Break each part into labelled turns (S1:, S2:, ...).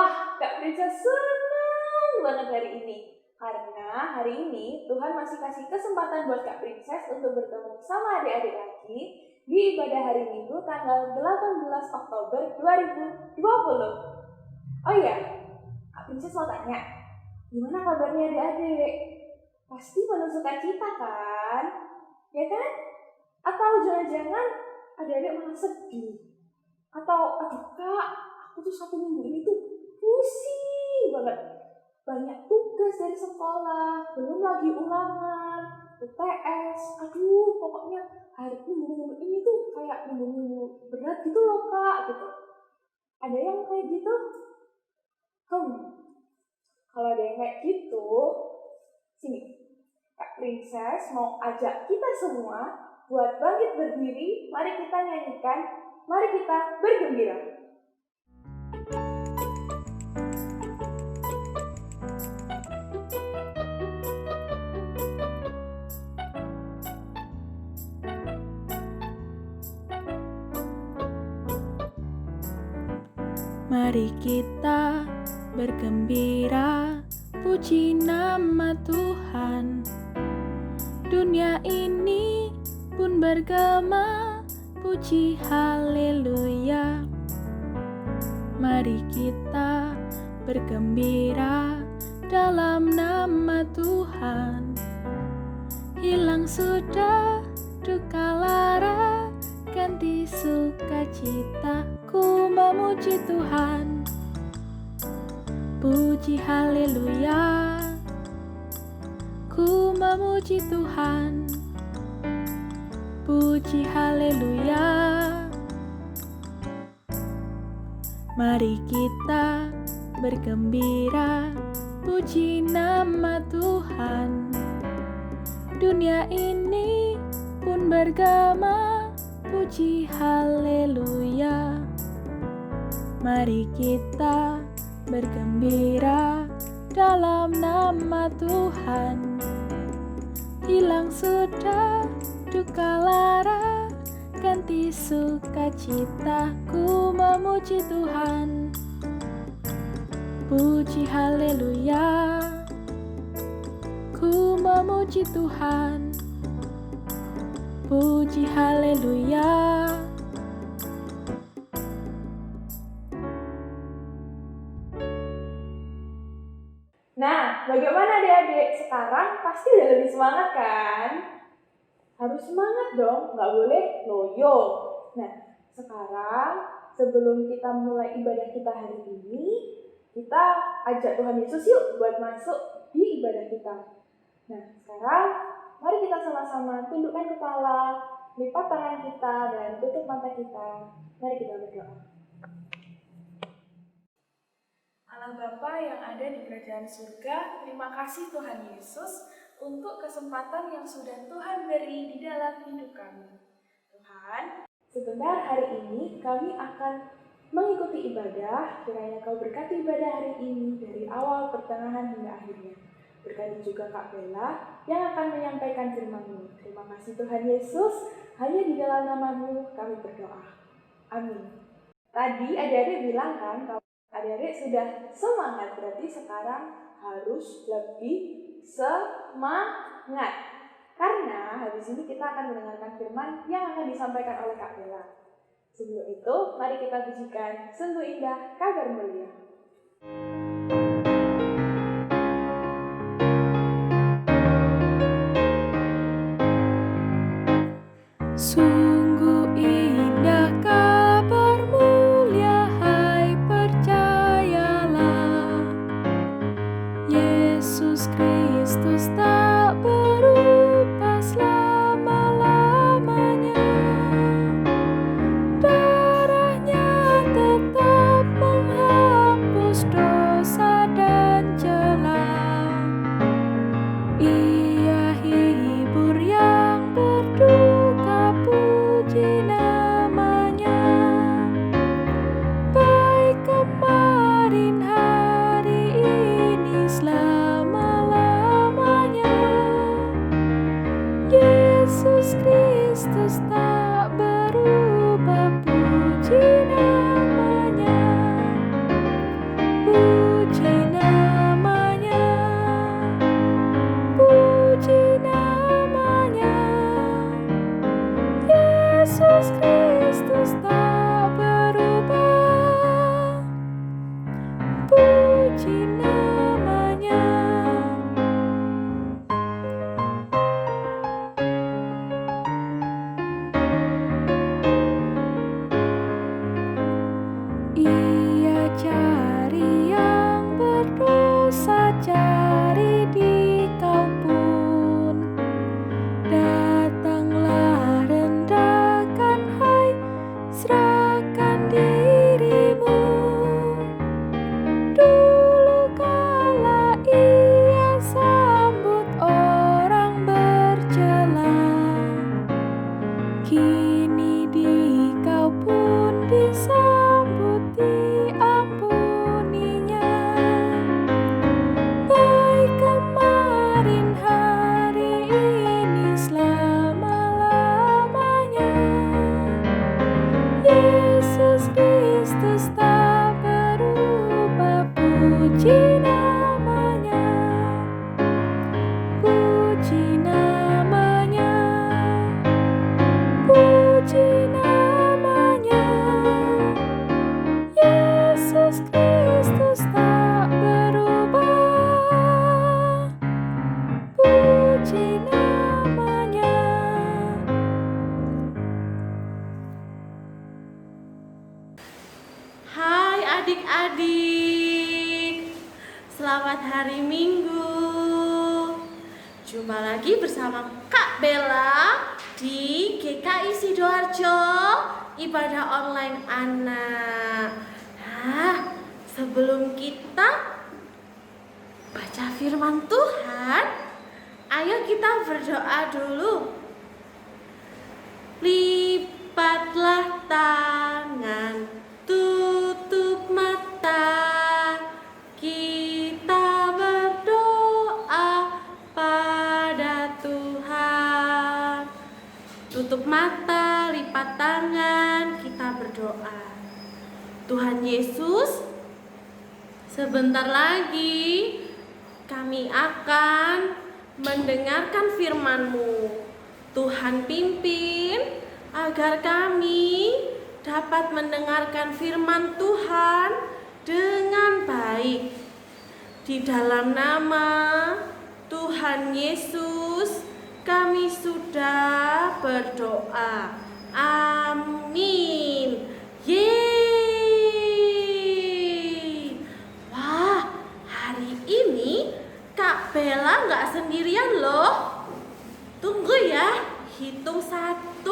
S1: Wah, Kak Princess senang banget hari ini. Karena hari ini Tuhan masih kasih kesempatan buat Kak Princess untuk bertemu sama adik-adik lagi di ibadah hari Minggu tanggal 18 Oktober 2020. Oh iya, Kak Princess mau tanya, gimana kabarnya adik-adik? Pasti penuh sukacita kan? Ya kan? Atau jangan-jangan adik-adik malah sedih? Atau, aduh Kak, aku tuh 1 minggu ini tuh pusing banget. Banyak tugas dari sekolah, belum lagi ulangan, UTS. Aduh, pokoknya hari minggu ini tuh kayak minggu-minggu berat gitu loh Kak, gitu. Ada yang kayak gitu? Kalau ada yang kayak gitu, sini, Kak Princess mau ajak kita semua buat bangkit berdiri. Mari kita nyanyikan, mari kita bergembira.
S2: Mari kita bergembira, puji nama Tuhan. Dunia ini pun bergema, puji haleluya. Mari kita bergembira dalam nama Tuhan. Hilang sudah duka lara, ganti sukacita. Ku memuji Tuhan, puji haleluya. Ku memuji Tuhan, puji haleluya. Mari kita bergembira, puji nama Tuhan. Dunia ini pun bergema, puji haleluya. Mari kita bergembira dalam nama Tuhan. Hilang sudah duka lara, ganti sukacita. Ku memuji Tuhan, puji haleluya. Ku memuji Tuhan, puji haleluya.
S1: Nah, bagaimana adik-adik? Sekarang pasti udah lebih semangat kan? Harus semangat dong, nggak boleh loyo. Nah, sekarang sebelum kita mulai ibadah kita hari ini, kita ajak Tuhan Yesus yuk buat masuk di ibadah kita. Nah, sekarang mari kita sama-sama tundukkan kepala, lipat tangan kita, dan tutup mata kita. Mari kita berdoa. Allah Bapa yang ada di kerajaan surga, terima kasih Tuhan Yesus untuk kesempatan yang sudah Tuhan beri di dalam hidup kami. Tuhan, sebentar hari ini kami akan mengikuti ibadah. Kiranya Kau berkati ibadah hari ini dari awal, pertengahan, hingga akhirnya. Berkati juga Kak Bella yang akan menyampaikan firman-Mu. Terima kasih Tuhan Yesus, hanya di dalam nama-Mu kami berdoa. Amin. Tadi adik-adik bilang kan, kalau adik-adik sudah semangat, berarti sekarang harus lebih semangat. Karena habis ini kita akan mendengarkan firman yang akan disampaikan oleh Kak Bella. Sebelum itu, mari kita pujikan Sungguh Indah Kabar Mulia.
S2: Sungguh indah kabar mulia, hai percayalah. Yesus Kristus tak berubah selama-lamanya. Darahnya tetap menghapus dosa dan celah. Ia hibur yang berduka pun. Ia cari yang berdosa, cari di kau pun. Datanglah, rendahkan, hai, serahkan dirimu. Dulu kala ia sambut orang bercela, kini di kau pun disambut, diampuninya. Baik kemarin, hari ini, selama-lamanya. Yesus Kristus tak berubah, puji namanya, puji namanya, puji namanya. Yesus Kristus tak berubah, puji namanya.
S3: Hai adik-adik, selamat hari Minggu. Jumpa lagi bersama Kak Bella di GKI Sidoarjo, ibadah online anak. Nah, sebelum kita baca firman Tuhan, ayo kita berdoa dulu. Lipatlah tangan, tutup mata, kita berdoa pada Tuhan. Tutup mata, lipat tangan, kita berdoa. Tuhan Yesus, sebentar lagi kami akan mendengarkan firman-Mu. Tuhan pimpin agar kami dapat mendengarkan firman Tuhan dengan baik. Di dalam nama Tuhan Yesus kami sudah berdoa. Amin. Yeay. Wah, hari ini Kak Bella nggak sendirian loh. Tunggu ya, hitung 1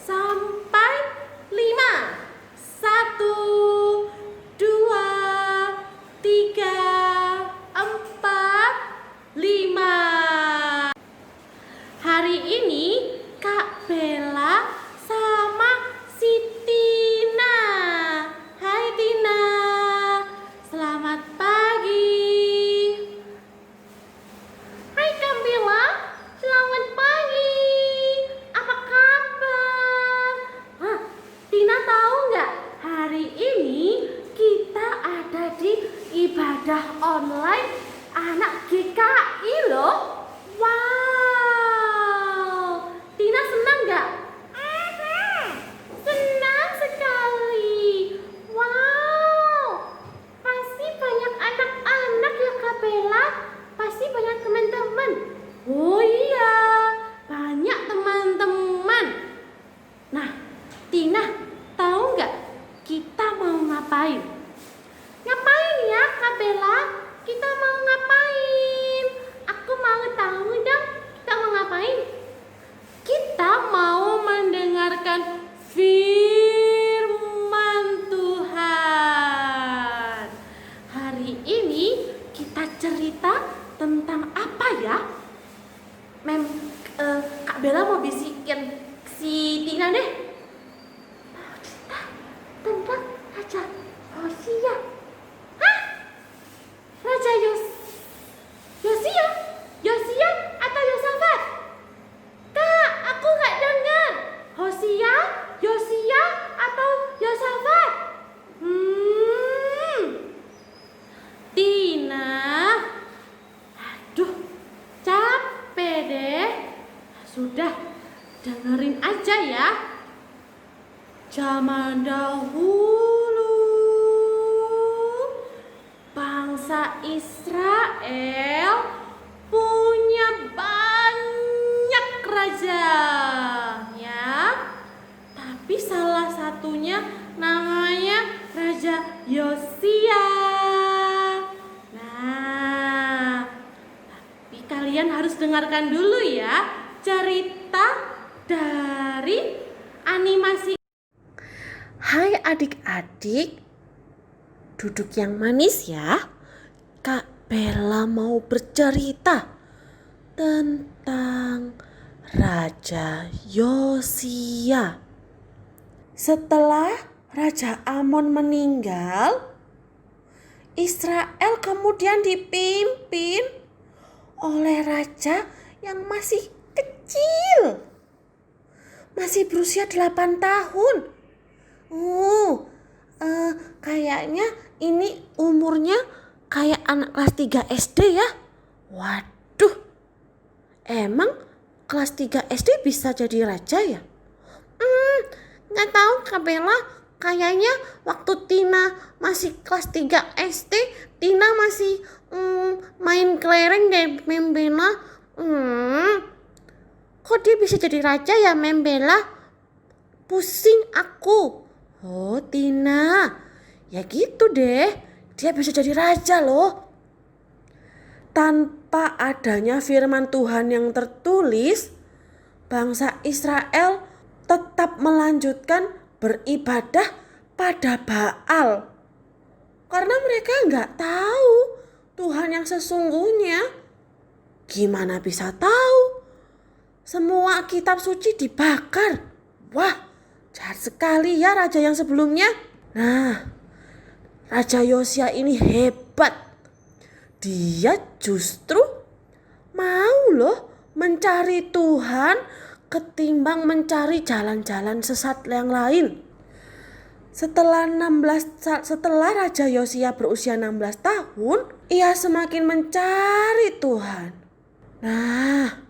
S3: sampai 5. 1, 2, 3, 4, 5. Hari ini Kak Bella sama si Tina. Hai Tina, selamat pagi. Hai Kak Bella, selamat pagi. Apa kabar? Tina tahu nggak? Hari ini kita ada di ibadah online anak GKI loh. Wow, Tina senang nggak? Senang sekali. Wow, pasti banyak anak-anak ya Kak Bella. Pasti banyak teman-teman. Oh iya, banyak teman-teman. Nah, Tina, tahu nggak kita mau ngapain? Ngapain ya Kak Bella? Kita mau ngapain? Aku mau tahu dong, kita mau ngapain? Kita mau mendengarkan firman Tuhan. Hari ini kita cerita tentang apa ya? Kak Bella mau bisikin si Tina deh. Mau cerita tentang Raja Hosea. Hah? Raja Yosia? Yosia atau Yosafat? Kak, aku nggak dengar. Hosea, Yosia atau Yosafat? Tina, aduh, capek deh. Sudah, dengerin aja ya. Zaman dahulu bangsa Israel punya banyak raja ya. Tapi salah satunya namanya Raja Yosia. Nah, tapi kalian harus dengarkan dulu ya cerita dari animasi.
S4: Hai adik-adik, duduk yang manis ya. Kak Bella mau bercerita tentang Raja Yosia. Setelah Raja Amon meninggal, Israel kemudian dipimpin oleh raja yang masih kecil. Masih berusia 8 tahun. Kayaknya ini umurnya kayak anak kelas 3 SD ya. Waduh, emang kelas 3 SD bisa jadi raja ya? Nggak tahu Kak Bella, kayaknya waktu Tina masih kelas 3 SD, Tina masih main kelereng deh, Mem Bella. Kok dia bisa jadi raja ya, Mem Bella? Pusing aku. Oh, Tina. Ya gitu deh, dia bisa jadi raja loh. Tanpa adanya firman Tuhan yang tertulis, bangsa Israel tetap melanjutkan beribadah pada Baal. Karena mereka nggak tahu Tuhan yang sesungguhnya. Gimana bisa tahu? Semua kitab suci dibakar. Wah, jahat sekali ya raja yang sebelumnya. Nah, Raja Yosia ini hebat. Dia justru mau loh mencari Tuhan ketimbang mencari jalan-jalan sesat yang lain. Setelah Raja Yosia berusia 16 tahun, ia semakin mencari Tuhan. Nah,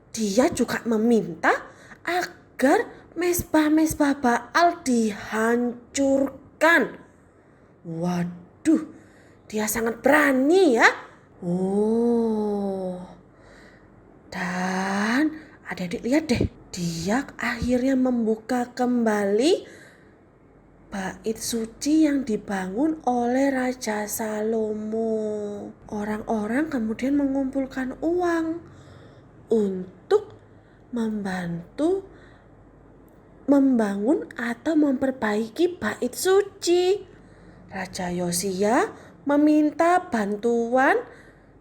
S4: dia juga meminta agar mezbah-mezbah Baal dihancurkan. Waduh, dia sangat berani ya. Dan adik-adik lihat deh, dia akhirnya membuka kembali bait suci yang dibangun oleh Raja Salomo. Orang-orang kemudian mengumpulkan uang untuk membantu membangun atau memperbaiki bait suci. Raja Yosia meminta bantuan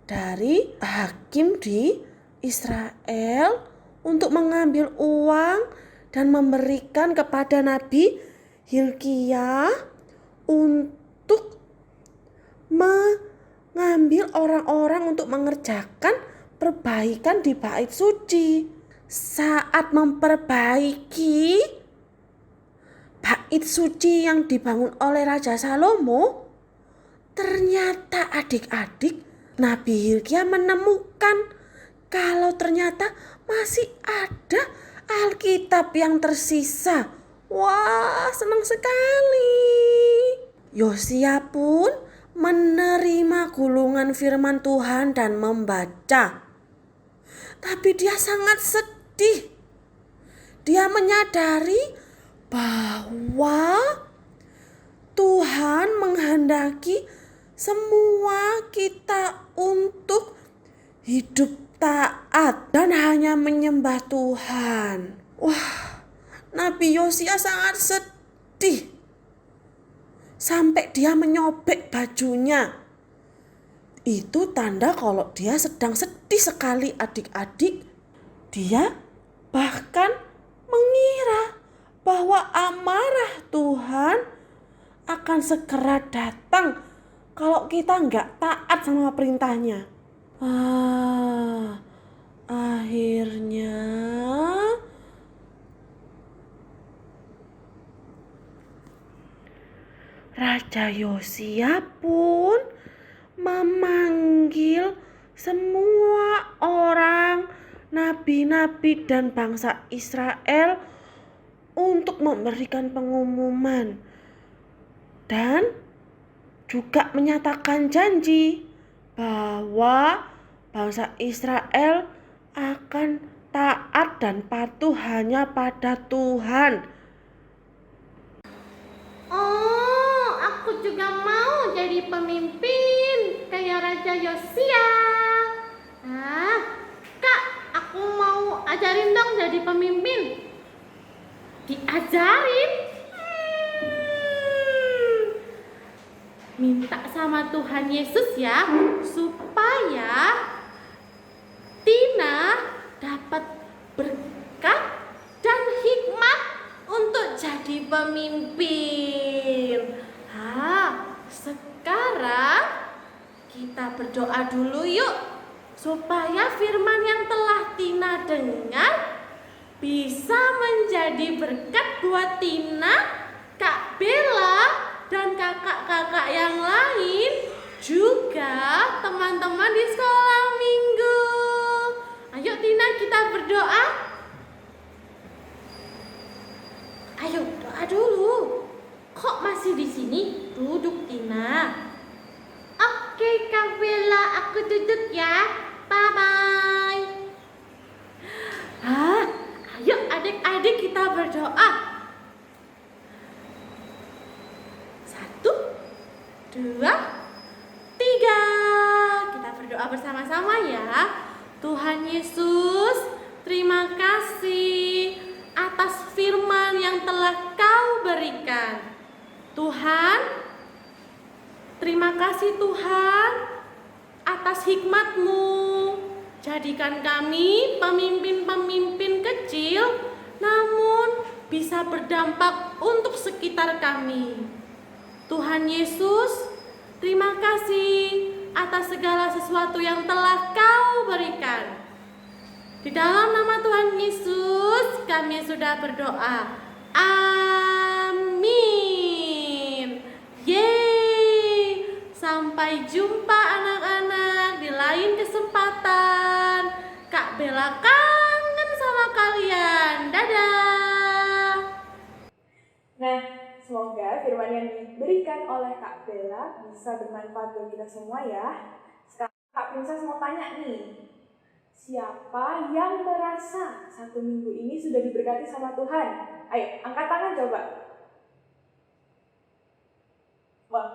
S4: dari hakim di Israel untuk mengambil uang dan memberikan kepada Nabi Hilkiah untuk mengambil orang-orang untuk mengerjakan perbaikan di bait suci. Saat memperbaiki bait suci yang dibangun oleh Raja Salomo, ternyata adik-adik Nabi Hilkiah menemukan kalau ternyata masih ada Alkitab yang tersisa. Wah, senang sekali. Yosia pun menerima gulungan firman Tuhan dan membaca. Tapi dia sangat sedih. Dia menyadari bahwa Tuhan menghendaki semua kita untuk hidup taat dan hanya menyembah Tuhan. Wah, Nabi Yosia sangat sedih. Sampai dia menyobek bajunya. Itu tanda kalau dia sedang sedih sekali adik-adik. Dia bahkan mengira bahwa amarah Tuhan akan segera datang kalau kita nggak taat sama perintahnya. Akhirnya Raja Yosia pun memanggil semua orang, nabi-nabi dan bangsa Israel untuk memberikan pengumuman dan juga menyatakan janji bahwa bangsa Israel akan taat dan patuh hanya pada Tuhan.
S3: Oh, aku juga ajarin? Minta sama Tuhan Yesus ya, supaya Tina dapat berkat dan hikmat untuk jadi pemimpin. Sekarang kita berdoa dulu yuk, supaya firman yang telah Tina dengar bisa menjadi berkat buat Tina, Kak Bella, dan kakak-kakak yang lain, juga teman-teman di sekolah minggu. Ayo Tina, kita berdoa. Ayo doa dulu. Kok masih di sini? Duduk Tina. Oke Kak Bella, aku duduk ya. Bye-bye. Ayo adik-adik kita berdoa. 1, 2, 3. Kita berdoa bersama-sama ya. Tuhan Yesus, terima kasih atas firman yang telah Kau berikan. Tuhan, terima kasih Tuhan atas hikmat-Mu. Jadikan kami pemimpin-pemimpin kecil, namun bisa berdampak untuk sekitar kami. Tuhan Yesus, terima kasih atas segala sesuatu yang telah Kau berikan. Di dalam nama Tuhan Yesus, kami sudah berdoa. Amin. Yeay. Sampai jumpa anak-anak di lain kesempatan. Kak Bella kangen sama kalian. Dadah.
S1: Nah, semoga firman yang diberikan oleh Kak Bella bisa bermanfaat bagi kita semua ya. Sekarang Kak Princess mau tanya nih, siapa yang merasa 1 minggu ini sudah diberkati sama Tuhan? Ayo, angkat tangan coba. Wah,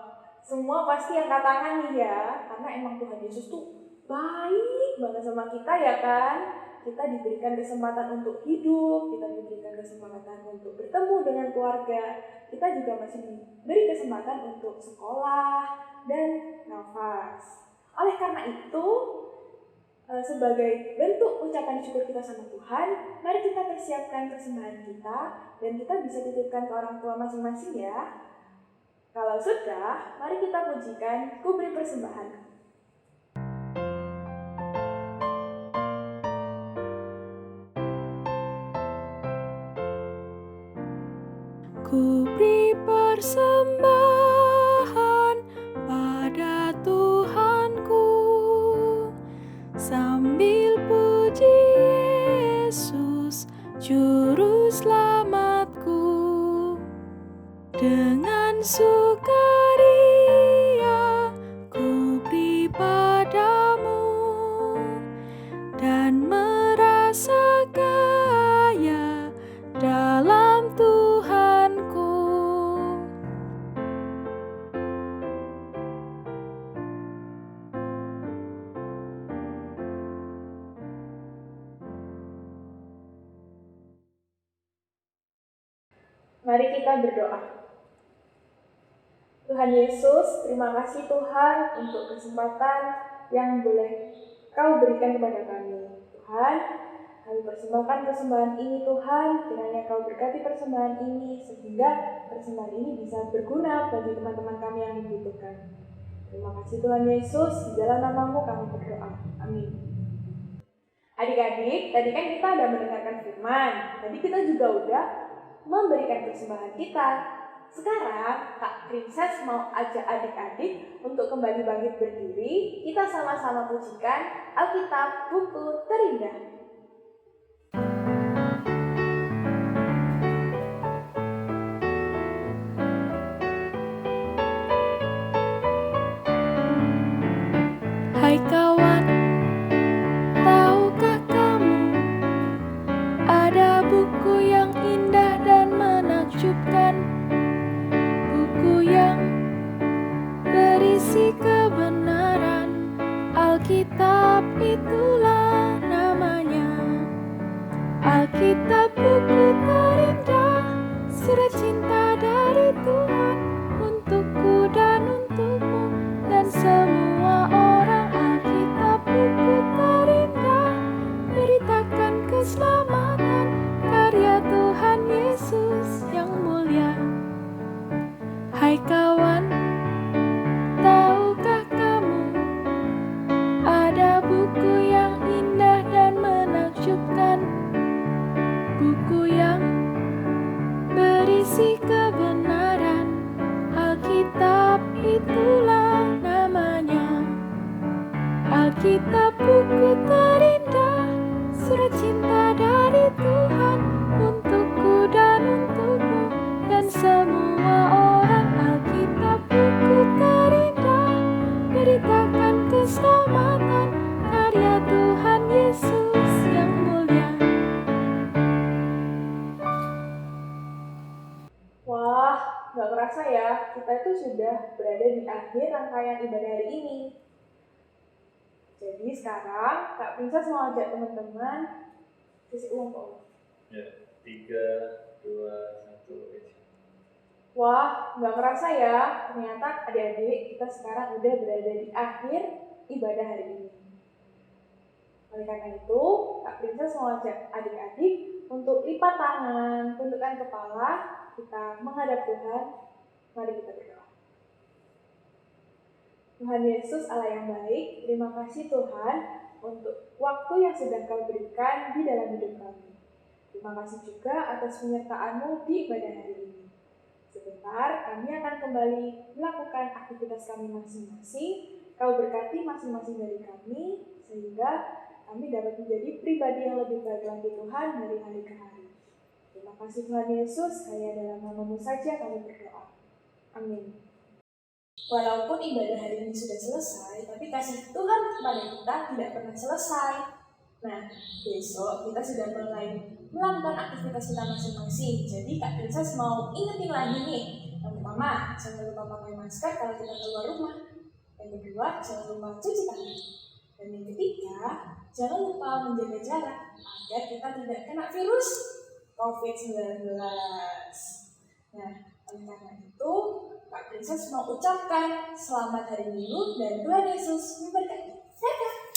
S1: semua pasti angkat tangan nih ya, karena emang Tuhan Yesus tuh baik banget sama kita ya kan. Kita diberikan kesempatan untuk hidup, kita diberikan kesempatan untuk bertemu dengan keluarga, kita juga masih diberi kesempatan untuk sekolah dan nafas. Oleh karena itu, sebagai bentuk ucapan syukur kita sama Tuhan, mari kita persiapkan persembahan kita dan kita bisa titipkan ke orang tua masing-masing ya. Kalau sudah, mari kita pujikan Ku Beri Persembahan.
S2: Ku beri persembahan pada Tuhanku, sambil puji Yesus Juru Selamatku. Dengan sukaria ku beri padamu dan merasa kaya dalam Tuhanku.
S1: Mari kita berdoa. Tuhan Yesus, terima kasih Tuhan untuk kesempatan yang boleh Kau berikan kepada kami. Tuhan, kami persembahkan persembahan ini Tuhan, kiranya Kau berkati persembahan ini sehingga persembahan ini bisa berguna bagi teman-teman kami yang membutuhkan. Terima kasih Tuhan Yesus, di dalam nama-Mu kami berdoa. Amin. Adik-adik, tadi kan kita udah mendengarkan firman, tadi kita juga udah memberikan persembahan kita. Sekarang Kak Princess mau ajak adik-adik untuk kembali bangkit berdiri. Kita sama-sama pujikan Alkitab buku terindah.
S2: Hai kawan, tahukah kamu ada buku yang indah dan menakjubkan, buku yang berisi kebenaran. Alkitab itulah namanya. Alkitab buku terindah, surat cinta dari Tuhan untukku dan untukmu dan semua orang. Alkitab buku terindah beritakan keselamatan karya Tuhan Yesus yang mulia. Hai kawan, tahukah kamu ada buku yang indah dan menakjubkan, buku yang berisi kebenaran. Alkitab itulah namanya. Alkitab buku terindah, surat cinta dari Tuhan untukku dan untukmu dan semua orang. Alkitab buku terindah beritakan keselamatan karya Tuhan Yesus yang mulia.
S1: Wah, nggak kerasa ya, kita itu sudah berada di akhir rangkaian ibadah hari ini. Jadi sekarang Kak Princess mau ajak teman-teman sesi ulang tahun.
S5: Ya, 3, 2, 1, action.
S1: Wah, nggak kerasa ya, ternyata adik-adik kita sekarang udah berada di akhir ibadah hari ini. Oleh karena itu, Kak Princess mau ajak adik-adik untuk lipat tangan, tundukkan kepala, kita menghadap Tuhan. Mari kita berdoa. Tuhan Yesus Allah yang baik, terima kasih Tuhan untuk waktu yang sudah Kau berikan di dalam hidup kami. Terima kasih juga atas penyertaan-Mu di ibadah hari ini. Sebentar, kami akan kembali melakukan aktivitas kami masing-masing. Kau berkati masing-masing dari kami, sehingga kami dapat menjadi pribadi yang lebih baik lagi Tuhan dari hari ke hari. Terima kasih Tuhan Yesus, hanya dalam nama-Mu saja kami berdoa. Amin. Walaupun ibadah hari ini sudah selesai, tapi kasih Tuhan kepada kita tidak pernah selesai. Nah, besok kita sudah mulai melakukan aktivitas kita masing-masing. Jadi Kak Princess mau ingetin lagi nih. Yang pertama, jangan lupa pakai masker kalau kita keluar rumah. Yang kedua, jangan lupa cuci tangan. Dan yang ketiga, jangan lupa menjaga jarak agar kita tidak kena virus COVID-19. Nah, oleh karena itu, Kak Princess mau ucapkan selamat hari Minggu dan Tuhan Yesus memberkati. Dadah!